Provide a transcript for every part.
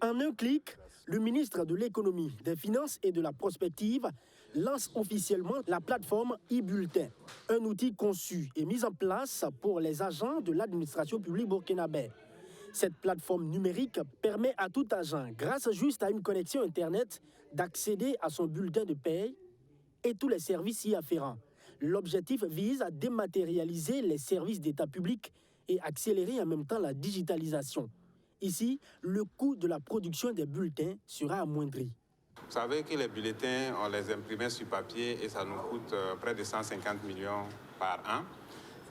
En un clic, le ministre de l'Économie, des Finances et de la Prospective lance officiellement la plateforme e-Bulletin, un outil conçu et mis en place pour les agents de l'administration publique burkinabé. Cette plateforme numérique permet à tout agent, grâce juste à une connexion Internet, d'accéder à son bulletin de paie et tous les services y afférents. L'objectif vise à dématérialiser les services d'État public et accélérer en même temps la digitalisation. Ici, le coût de la production des bulletins sera amoindri. Vous savez que les bulletins, on les imprimait sur papier et ça nous coûte près de 150 millions par an.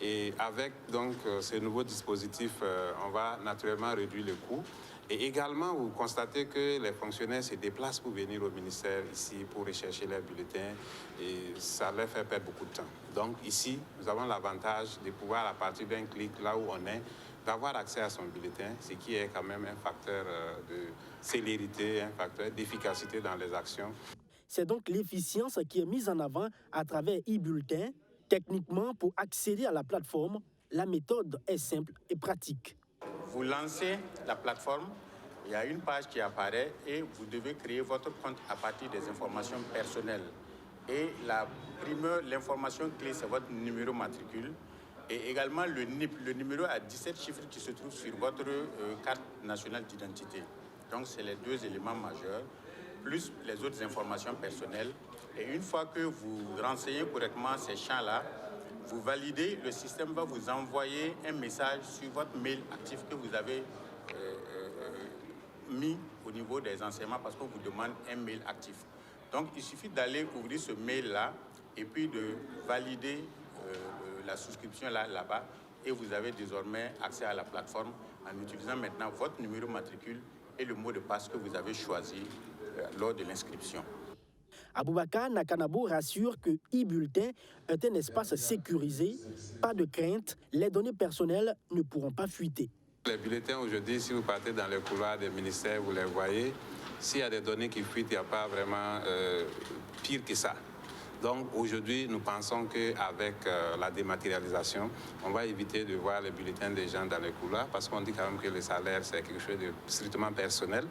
Et avec donc ce nouveau dispositif, on va naturellement réduire le coût. Et également, vous constatez que les fonctionnaires se déplacent pour venir au ministère ici pour rechercher leurs bulletins et ça leur fait perdre beaucoup de temps. Donc ici, nous avons l'avantage de pouvoir, à partir d'un clic, là où on est, d'avoir accès à son bulletin, ce qui est quand même un facteur de célérité, un facteur d'efficacité dans les actions. C'est donc l'efficience qui est mise en avant à travers e-Bulletin. Techniquement, pour accéder à la plateforme, la méthode est simple et pratique. Vous lancez la plateforme, il y a une page qui apparaît et vous devez créer votre compte à partir des informations personnelles. Et l'information clé, c'est votre numéro matricule. Et également le NIP, le numéro à 17 chiffres qui se trouve sur votre carte nationale d'identité. Donc, c'est les deux éléments majeurs, plus les autres informations personnelles. Et une fois que vous renseignez correctement ces champs-là, vous validez, le système va vous envoyer un message sur votre mail actif que vous avez mis au niveau des enseignements parce qu'on vous demande un mail actif. Donc, il suffit d'aller ouvrir ce mail-là et puis de valider la souscription là-bas et vous avez désormais accès à la plateforme en utilisant maintenant votre numéro matricule et le mot de passe que vous avez choisi lors de l'inscription. Aboubakar Nakanabo rassure que e-Bulletin est un espace sécurisé. Pas de crainte, les données personnelles ne pourront pas fuiter. Les bulletins aujourd'hui, si vous partez dans les couloirs des ministères, vous les voyez. S'il y a des données qui fuitent, il n'y a pas vraiment pire que ça. Donc aujourd'hui, nous pensons qu'avec la dématérialisation, on va éviter de voir les bulletins des gens dans les couloirs parce qu'on dit quand même que le salaire, c'est quelque chose de strictement personnel.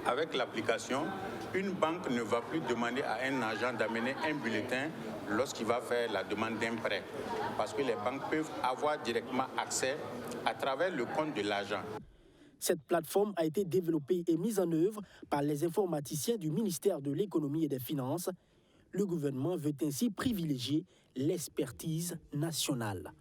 Avec l'application, une banque ne va plus demander à un agent d'amener un bulletin lorsqu'il va faire la demande d'un prêt. Parce que les banques peuvent avoir directement accès à travers le compte de l'agent. Cette plateforme a été développée et mise en œuvre par les informaticiens du ministère de l'Économie et des Finances. Le gouvernement veut ainsi privilégier l'expertise nationale.